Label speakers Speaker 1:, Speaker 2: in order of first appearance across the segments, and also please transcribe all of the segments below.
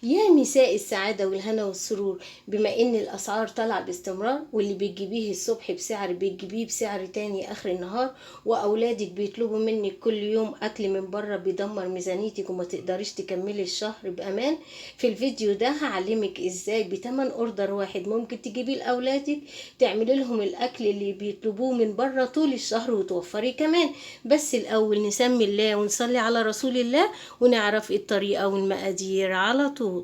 Speaker 1: يا مساء السعادة والهنا والسرور. بما ان الاسعار طالعة باستمرار، واللي بتجيبيه الصبح بسعر بتجيبيه بسعر تاني اخر النهار، واولادك بيطلبوا منك كل يوم اكل من بره بيدمر ميزانيتك وما تقدريش تكملي الشهر بامان. في الفيديو ده هعلمك ازاي بتمن اوردر واحد ممكن تجيبيه لاولادك تعملي لهم الاكل اللي بيطلبوه من بره طول الشهر وتوفري كمان. بس الاول نسمي الله ونصلي على رسول الله ونعرف الطريقة والمقادير على طول.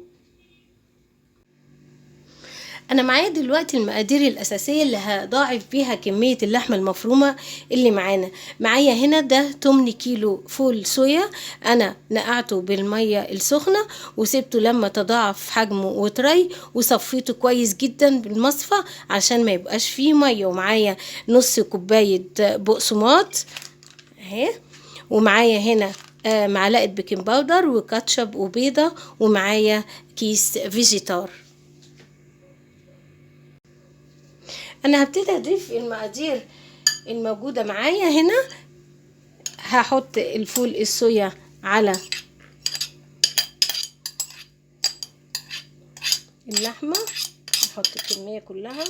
Speaker 1: انا معايا دلوقتي المقادير الاساسيه اللي هضاعف بيها كميه اللحمه المفرومه اللي معايا هنا. ده 8 كيلو فول صويا، انا نقعته بالميه السخنه وسبته لما تضاعف حجمه وطري، وصفيته كويس جدا بالمصفى عشان ما يبقاش فيه ميه. ومعايا نص كوبايه بقسماط اهي، ومعايا هنا معلقه بيكنج باودر وكاتشب وبيضه، ومعايا كيس فيجيتار. انا هبتدي اضيف المقادير الموجودة معايا هنا. هحط الفول الصويا على اللحمة، نحط الكمية كلها،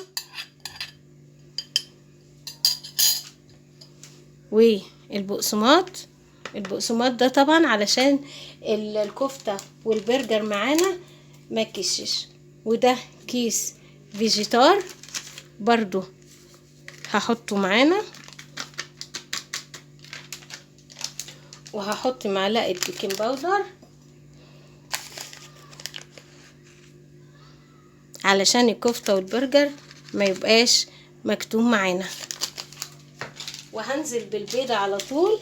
Speaker 1: البقسماط ده طبعا علشان الكفتة والبرجر معانا ما يكشش. وده كيس فيجيتار برضو هحطه معانا، وهحط معلقة بيكنج باودر علشان الكفتة والبرجر ما يبقاش مكتوم معانا. وهنزل بالبيضة على طول،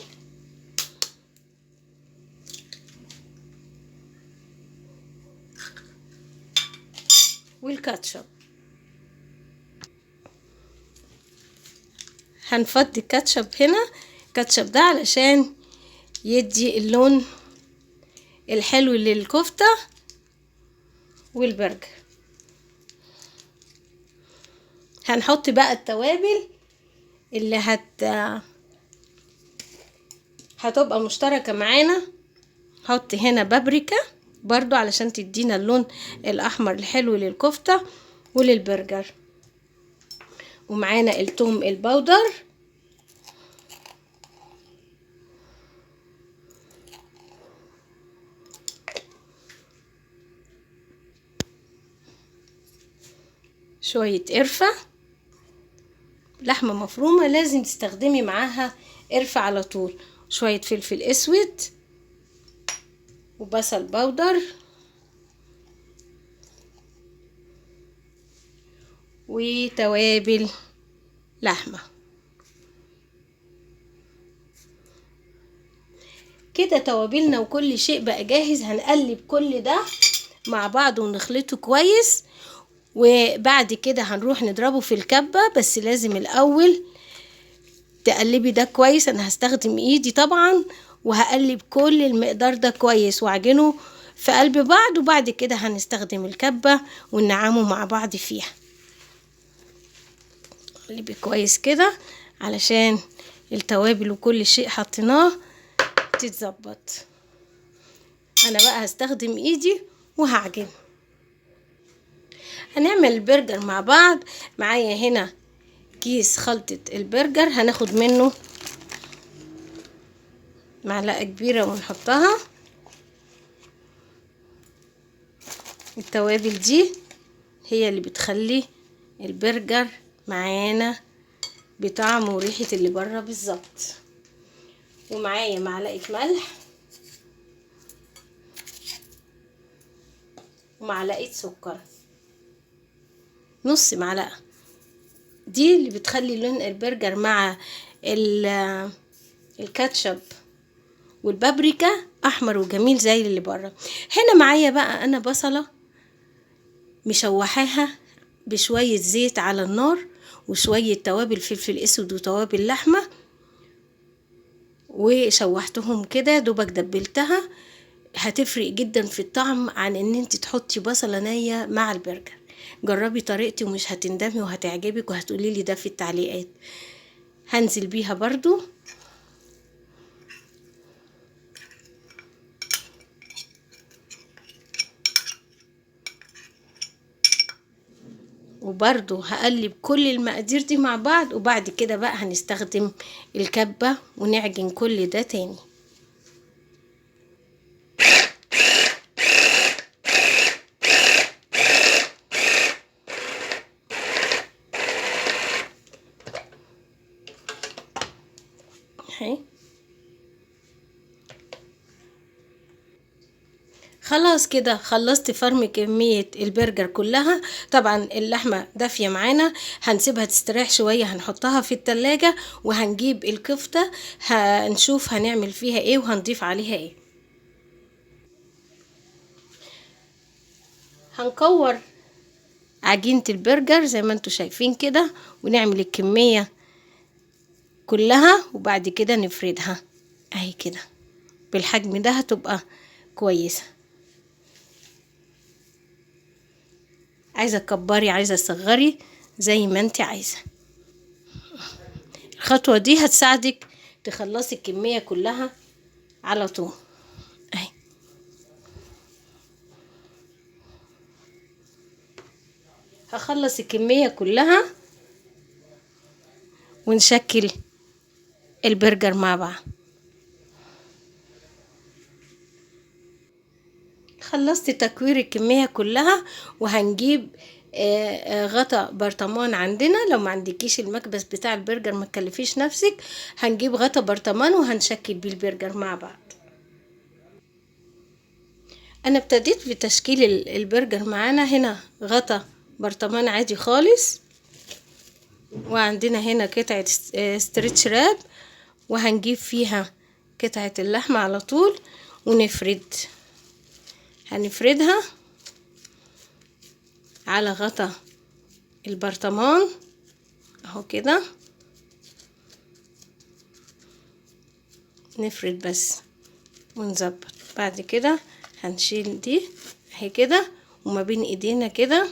Speaker 1: والكاتشب. هنفضي الكاتشب هنا، الكاتشب ده علشان يدي اللون الحلو للكفتة والبرجر. هنحط بقى التوابل اللي هتبقى مشتركة معانا. حط هنا بابريكا برضو علشان تدينا اللون الاحمر الحلو للكفتة وللبرجر، ومعانا التوم البودر، شوية قرفة. لحمة مفرومة لازم تستخدمي معاها قرفة على طول، شوية فلفل اسود وبصل بودر وتوابل لحمة. كده توابلنا وكل شيء بقى جاهز. هنقلب كل ده مع بعض ونخلطه كويس، وبعد كده هنروح نضربه في الكبة. بس لازم الاول تقلبي ده كويس. انا هستخدم ايدي طبعا، وهقلب كل المقدار ده كويس واعجنه في قلب بعض، وبعد كده هنستخدم الكبة وننعمه مع بعض فيها. قلبي كويس كده علشان التوابل وكل شيء حطيناه تتظبط. انا بقى هستخدم ايدي وهعجن. هنعمل البرجر مع بعض. معايا هنا كيس خلطة البرجر، هناخد منه معلقة كبيرة ونحطها. التوابل دي هي اللي بتخلي البرجر معانا بطعم وريحة اللي بره بالظبط. ومعايا معلقة ملح ومعلقة سكر، نص معلقة. دي اللي بتخلي لون البرجر مع الكاتشب والبابريكا احمر وجميل زي اللي بره. هنا معايا بقى انا بصلة مشوحاها بشوية زيت على النار، وشوية توابل فلفل اسود وتوابل لحمة، وشوحتهم كده دوبك دبلتها. هتفرق جدا في الطعم عن ان انت تحطي بصلة نية مع البرجر. جربي طريقتي ومش هتندمي وهتعجبك، وهتقولي لي ده في التعليقات. هنزل بيها برضو وبرضو هقلب كل المقادير دي مع بعض، وبعد كده بقى هنستخدم الكبة ونعجن كل ده تاني. اهي خلاص كده خلصت فرم كمية البرجر كلها. طبعا اللحمة دافية معانا، هنسيبها تستريح شوية، هنحطها في التلاجة وهنجيب الكفتة هنشوف هنعمل فيها ايه وهنضيف عليها ايه. هنكور عجينة البرجر زي ما انتوا شايفين كده، ونعمل الكمية كلها وبعد كده نفردها اهي كده بالحجم ده هتبقى كويسة. عايزة تكبري عايزة تصغري زي ما انت عايزة. الخطوة دي هتساعدك تخلصي الكمية كلها على طول اهي. هخلص الكمية كلها ونشكل البرجر مع بعض. خلصت تكوير الكمية كلها وهنجيب غطا برطمان عندنا. لو ما عندكيش المكبس بتاع البرجر ما تكلفيش نفسك، هنجيب غطا برطمان وهنشكل بيه البرجر مع بعض. انا ابتديت بتشكيل البرجر معانا. هنا غطا برطمان عادي خالص، وعندنا هنا قطعة ستريتش راب، وهنجيب فيها قطعة اللحمة على طول هنفردها على غطا البرطمان اهو كده. نفرد بس ونظبط. بعد كده هنشيل دي اهي كده، وما بين ايدينا كده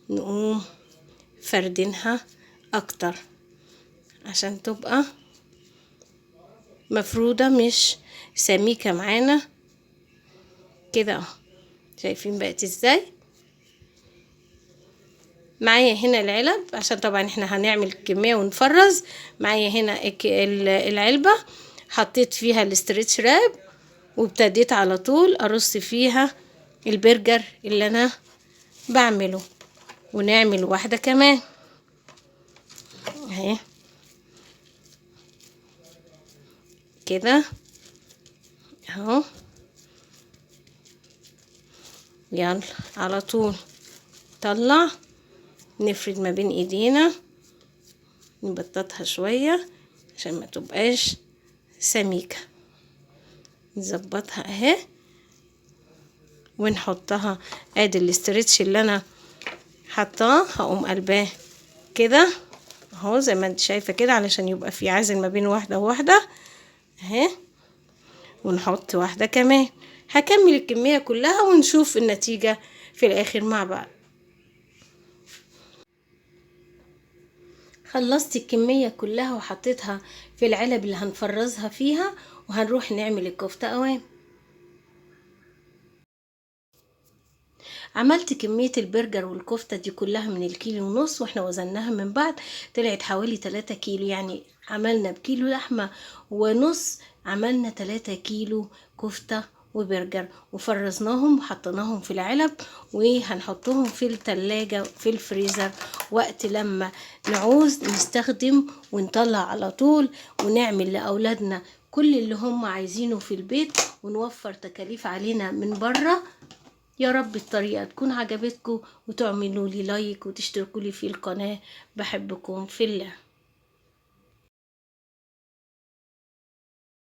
Speaker 1: نقوم فردينها اكتر عشان تبقى مفرودة مش سميكة معانا كده اهو. شايفين بقت ازاي؟ معايا هنا العلب عشان طبعا احنا هنعمل كمية ونفرز. معايا هنا العلبة حطيت فيها الاسترتش راب، وابتديت على طول ارص فيها البرجر اللي انا بعمله. ونعمل واحدة كمان اهي كده اهو. يلا على طول طلع، نفرد ما بين ايدينا، نبططها شوية عشان ما تبقاش سميكة. نظبطها اهي ونحطها. ادي الاسترتش اللي انا حطاه هقوم قلباه كده اهو زي ما انت شايفة كده، علشان يبقى في عازل ما بين واحدة وواحدة اهي. ونحط واحدة كمان. هكمل الكمية كلها ونشوف النتيجة في الاخر مع بعض. خلصت الكمية كلها وحطيتها في العلب اللي هنفرزها فيها، وهنروح نعمل الكفتة اوام. عملت كمية البرجر والكفتة دي كلها من الكيلو ونص، واحنا وزناها من بعد طلعت حوالي 3 كيلو. يعني عملنا بكيلو لحمة ونص عملنا 3 كيلو كفتة وبرجر، وفرزناهم وحطيناهم في العلب، وهنحطهم في التلاجة في الفريزر وقت لما نعوز نستخدم ونطلع على طول، ونعمل لأولادنا كل اللي هم عايزينه في البيت، ونوفر تكاليف علينا من بره. يا رب الطريقة تكون عجبتكم، وتعملوا لي لايك وتشتركوا لي في القناة. بحبكم في الله.